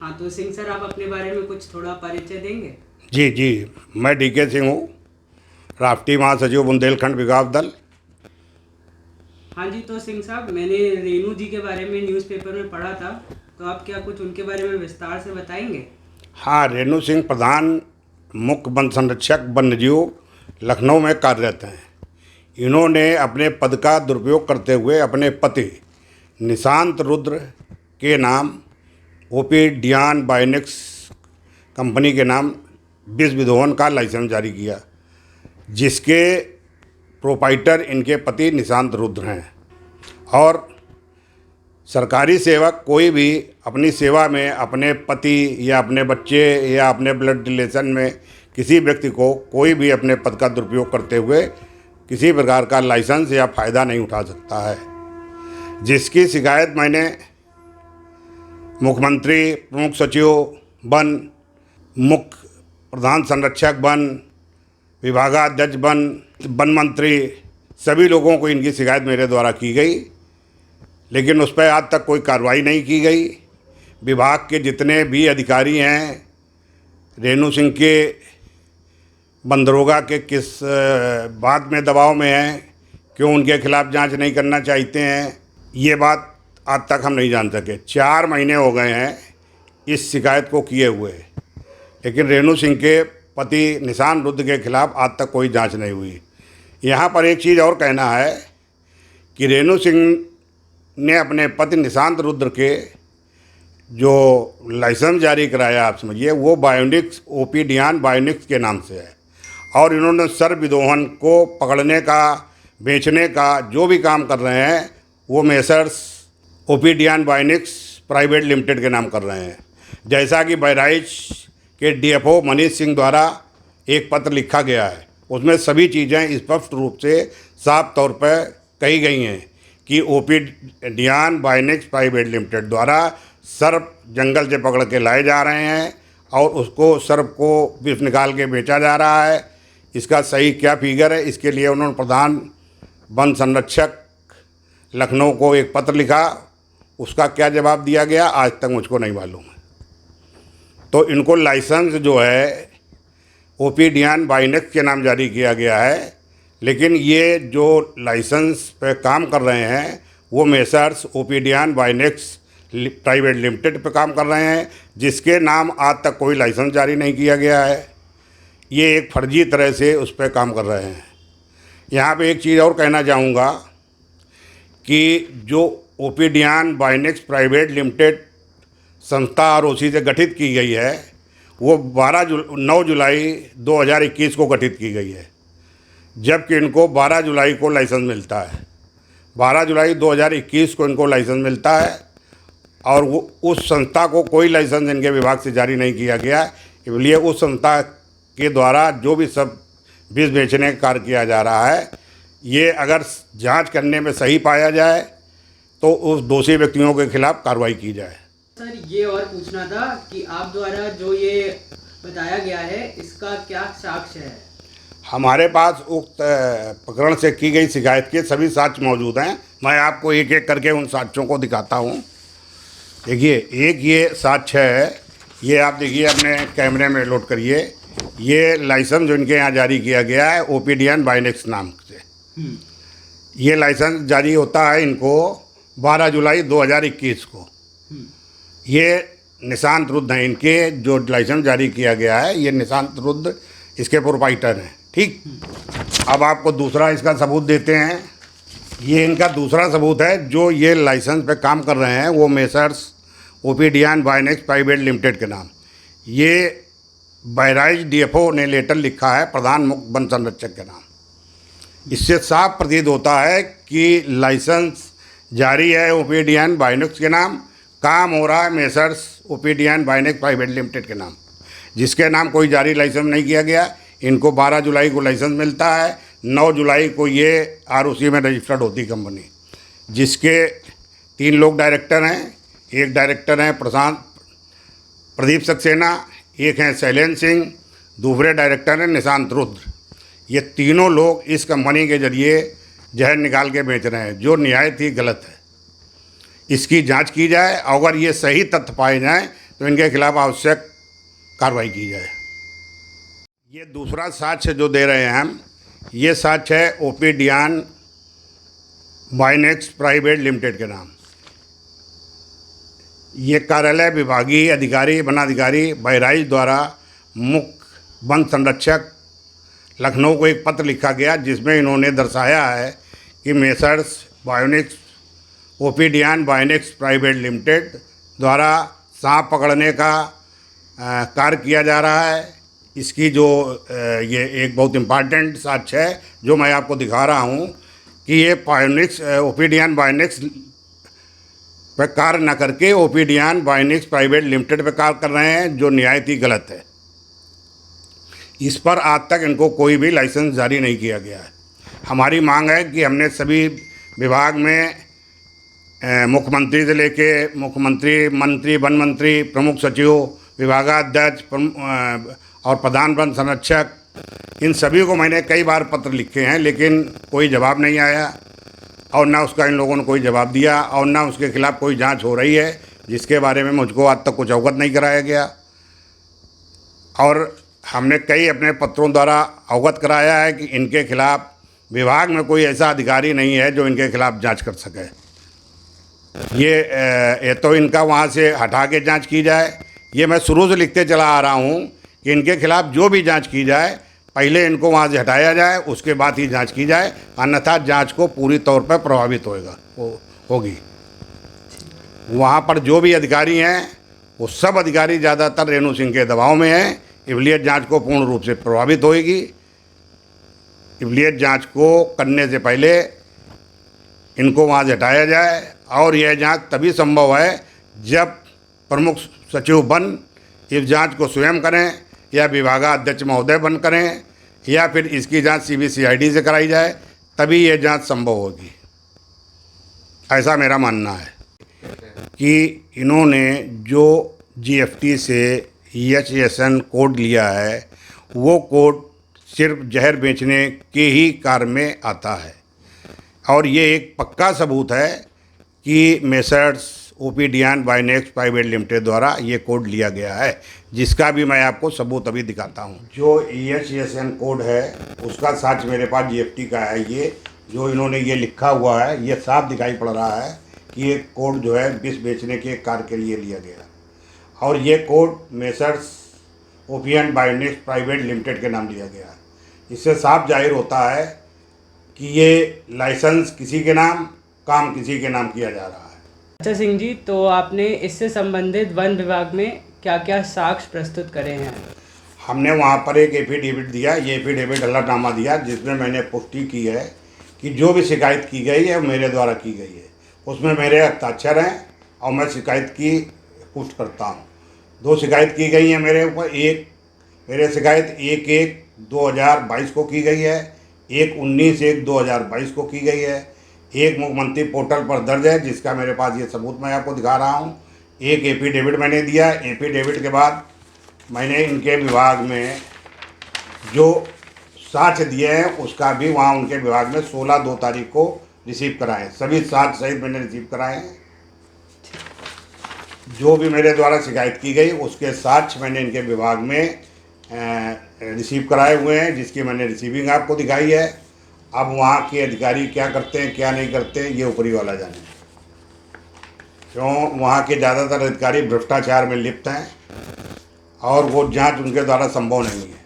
हाँ तो सिंह सर, आप अपने बारे में कुछ थोड़ा परिचय देंगे? जी जी। मैं डीके सिंह हूँ, राष्ट्रीय महासचिव बुंदेलखंड विकास दल। हाँ जी, तो सिंह साहब, मैंने रेणु जी के बारे में न्यूज़पेपर में पढ़ा था, तो आप क्या कुछ उनके बारे में विस्तार से बताएंगे? हाँ, रेणु सिंह प्रधान मुख्य वन संरक्षक वन्यजीव लखनऊ में कार्यरत हैं। इन्होंने अपने पद का दुरुपयोग करते हुए अपने पति निशांत रुद्र के नाम ओपी डियान बायोनिक्स कंपनी के नाम विष विधोवन का लाइसेंस जारी किया, जिसके प्रोपाइटर इनके पति निशांत रुद्र हैं। और सरकारी सेवक कोई भी अपनी सेवा में अपने पति या अपने बच्चे या अपने ब्लड रिलेशन में किसी व्यक्ति को कोई भी अपने पद का दुरुपयोग करते हुए किसी प्रकार का लाइसेंस या फ़ायदा नहीं उठा सकता है, जिसकी शिकायत मैंने मुख्यमंत्री, प्रमुख सचिव वन, मुख्य प्रधान संरक्षक वन, विभागाध्यक्ष वन, वन मंत्री, सभी लोगों को इनकी शिकायत मेरे द्वारा की गई, लेकिन उस पर आज तक कोई कार्रवाई नहीं की गई। विभाग के जितने भी अधिकारी हैं, रेणु सिंह के वन दरोगा के किस बात में दबाव में हैं, क्यों उनके खिलाफ़ जांच नहीं करना चाहते हैं, ये बात आज तक हम नहीं जान सके। 4 महीने हो गए हैं इस शिकायत को किए हुए, लेकिन रेणु सिंह के पति निशांत रुद्र के खिलाफ़ आज तक कोई जांच नहीं हुई। यहाँ पर एक चीज़ और कहना है कि रेणु सिंह ने अपने पति निशांत रुद्र के जो लाइसेंस जारी कराया, आप समझिए, वो बायोनिक्स ओपी डियान बायोनिक्स के नाम से है। और इन्होंने सर्प विदोहन को पकड़ने का, बेचने का जो भी काम कर रहे हैं, वो Messrs OP Dian Bionics private limited के नाम कर रहे हैं। जैसा कि बहराइच के डीएफओ मनीष सिंह द्वारा एक पत्र लिखा गया है, उसमें सभी चीज़ें स्पष्ट रूप से साफ तौर पर कही गई हैं कि OP Dian Bionics private limited द्वारा सर्प जंगल से पकड़ के लाए जा रहे हैं और उसको सर्प को विष निकाल के बेचा जा रहा है। इसका सही क्या फिगर है, इसके लिए उन्होंने प्रधान वन संरक्षक लखनऊ को एक पत्र लिखा। उसका क्या जवाब दिया गया आज तक मुझको नहीं मालूम है। तो इनको लाइसेंस जो है ओपी डियान बायोनिक्स के नाम जारी किया गया है, लेकिन ये जो लाइसेंस पे काम कर रहे हैं वो Messrs OP Dian Bionics private limited पे काम कर रहे हैं, जिसके नाम आज तक कोई लाइसेंस जारी नहीं किया गया है। ये एक फर्जी तरह से उस पर काम कर रहे हैं। यहाँ पे एक चीज़ और कहना चाहूँगा कि जो OP Dian Bionics private limited संस्था आरओसी से गठित की गई है, वो 9 जुलाई 2021 को गठित की गई है, जबकि इनको 12 जुलाई को लाइसेंस मिलता है। 12 जुलाई 2021 को इनको लाइसेंस मिलता है और वो उस संस्था को कोई लाइसेंस इनके विभाग से जारी नहीं किया गया, इसलिए उस संस्था के द्वारा जो भी सब विष बेचने का कार्य किया जा रहा है, ये अगर जांच करने में सही पाया जाए तो उस दोषी व्यक्तियों के खिलाफ़ कार्रवाई की जाए। सर, ये और पूछना था कि आप द्वारा जो ये बताया गया है, इसका क्या साक्ष्य है? हमारे पास उक्त प्रकरण से की गई शिकायत के सभी साक्ष्य मौजूद हैं। मैं आपको एक एक करके उन साक्ष्यों को दिखाता हूँ। देखिए, एक ये साक्ष्य है, ये आप देखिए, अपने कैमरे में लोड करिए। ये लाइसेंस जो इनके यहाँ जारी किया गया है ओपी डियान बायोनिक्स नाम से, ये लाइसेंस जारी होता है इनको 12 जुलाई 2021 को। ये निशांत रुद्र हैं, इनके जो लाइसेंस जारी किया गया है, ये निशांत रुद्र इसके प्रोपाइटर हैं। ठीक, अब आपको दूसरा इसका सबूत देते हैं। ये इनका दूसरा सबूत है, जो ये लाइसेंस पे काम कर रहे हैं वो Messrs OP Dian Bionics private limited के नाम। ये बहराइच डीएफओ ने लेटर लिखा है प्रधान मुख्य वन संरक्षक के नाम। इससे साफ प्रतीत होता है कि लाइसेंस जारी है ओपी डियान बायोनिक्स के नाम, काम हो रहा है Messrs OP Dian Bionics private limited के नाम, जिसके नाम कोई जारी लाइसेंस नहीं किया गया। इनको 12 जुलाई को लाइसेंस मिलता है, 9 जुलाई को ये आरओसी में रजिस्टर्ड होती कंपनी, जिसके 3 लोग डायरेक्टर हैं। एक डायरेक्टर हैं प्रदीप सक्सेना, एक हैं शैलेंद्र सिंह, दूसरे डायरेक्टर हैं निशांत रुद्र। ये तीनों लोग इस कंपनी के जरिए जहर निकाल के बेच रहे हैं, जो निहायत ही गलत है। इसकी जांच की जाए, अगर ये सही तथ्य पाए जाएं तो इनके खिलाफ आवश्यक कार्रवाई की जाए। ये दूसरा साक्ष्य जो दे रहे हैं हम, ये साक्ष्य है ओपी डियान बाइनेक्स प्राइवेट लिमिटेड के नाम। ये कार्यालय विभागीय अधिकारी वनाधिकारी बहराइच द्वारा मुख्य वन संरक्षक लखनऊ को एक पत्र लिखा गया, जिसमें इन्होंने दर्शाया है कि Messrs Bionics OP Dian Bionics private limited द्वारा सांप पकड़ने का कार्य किया जा रहा है। इसकी जो ये एक बहुत इम्पॉर्टेंट साक्ष्य है जो मैं आपको दिखा रहा हूँ कि ये बायोनिक्स ओपी डियान बायोनिक्स पे कार्य न करके OP Dian Bionics private limited पे कार्य कर रहे हैं, जो निहायत ही गलत है। इस पर आज तक इनको कोई भी लाइसेंस जारी नहीं किया गया है। हमारी मांग है कि हमने सभी विभाग में मुख्यमंत्री से लेके मुख्यमंत्री, मंत्री, वन मंत्री, प्रमुख सचिव, विभागाध्यक्ष और प्रधान वन संरक्षक, इन सभी को मैंने कई बार पत्र लिखे हैं, लेकिन कोई जवाब नहीं आया और ना उसका इन लोगों ने कोई जवाब दिया और ना उसके खिलाफ़ कोई जांच हो रही है, जिसके बारे में मुझको आज तक कुछ अवगत नहीं कराया गया। और हमने कई अपने पत्रों द्वारा अवगत कराया है कि इनके खिलाफ़ विभाग में कोई ऐसा अधिकारी नहीं है जो इनके खिलाफ़ जांच कर सके। ये तो इनका वहाँ से हटा के जांच की जाए। ये मैं शुरू से लिखते चला आ रहा हूँ कि इनके खिलाफ़ जो भी जांच की जाए, पहले इनको वहाँ से हटाया जाए, उसके बाद ही जांच की जाए, अन्यथा जांच को पूरी तौर पर प्रभावित होगी। वहाँ पर जो भी अधिकारी हैं वो सब अधिकारी ज़्यादातर रेणु सिंह के दबाव में हैं, इसलिए जांच को पूर्ण रूप से प्रभावित होएगी। इसलिए जांच को करने से पहले इनको वहाँ से हटाया जाए और यह जांच तभी संभव है जब प्रमुख सचिव वन इस जांच को स्वयं करें या विभागाध्यक्ष महोदय वन करें या फिर इसकी जांच CBCID से कराई जाए, तभी यह जांच संभव होगी। ऐसा मेरा मानना है कि इन्होंने जो GFT से HSN कोड लिया है, वो कोड सिर्फ जहर बेचने के ही कार्य में आता है और ये एक पक्का सबूत है कि Messrs OP Dian Bionics private limited द्वारा ये कोड लिया गया है, जिसका भी मैं आपको सबूत अभी दिखाता हूँ। जो HSN कोड है उसका साक्ष्य मेरे पास GFT का है। ये जो इन्होंने ये लिखा हुआ है, ये साफ दिखाई पड़ रहा है कि ये कोड जो है विष बेचने के कार्य के लिए लिया गया और ये code Messrs Opian Bionics private limited के नाम लिया गया। इससे साफ जाहिर होता है कि ये लाइसेंस किसी के नाम, काम किसी के नाम किया जा रहा है। अच्छा सिंह जी, तो आपने इससे संबंधित वन विभाग में क्या क्या साक्ष्य प्रस्तुत करे हैं? हमने वहाँ पर एक एफिडेविट दिया, ये एफिडेविट हलफनामा दिया, जिसमें मैंने पुष्टि की है कि जो भी शिकायत की गई है मेरे द्वारा की गई है, उसमें मेरे हस्ताक्षर हैं और मैं शिकायत की पुष्टि करता हूँ। 2 शिकायत की गई है मेरे ऊपर। एक मेरे शिकायत 1/1/2022 को की गई है, एक 19/1/2022 को की गई है, एक मुख्यमंत्री पोर्टल पर दर्ज है जिसका मेरे पास ये सबूत मैं आपको दिखा रहा हूँ। एक एफिडेविट मैंने दिया। एफिडेविट के बाद मैंने इनके विभाग में जो साक्ष्य दिए हैं उसका भी वहाँ उनके विभाग में 16/2 तारीख को रिसीव कराए। सभी साक्ष्य सहित मैंने रिसीव कराए हैं। जो भी मेरे द्वारा शिकायत की गई उसके साक्ष्य मैंने इनके विभाग में रिसीव कराए हुए हैं, जिसकी मैंने रिसीविंग आपको दिखाई है। अब वहाँ के अधिकारी क्या करते हैं क्या नहीं करते ये ऊपरी वाला जाने, क्यों वहाँ के ज़्यादातर अधिकारी भ्रष्टाचार में लिप्त हैं और वो जांच उनके द्वारा संभव नहीं है।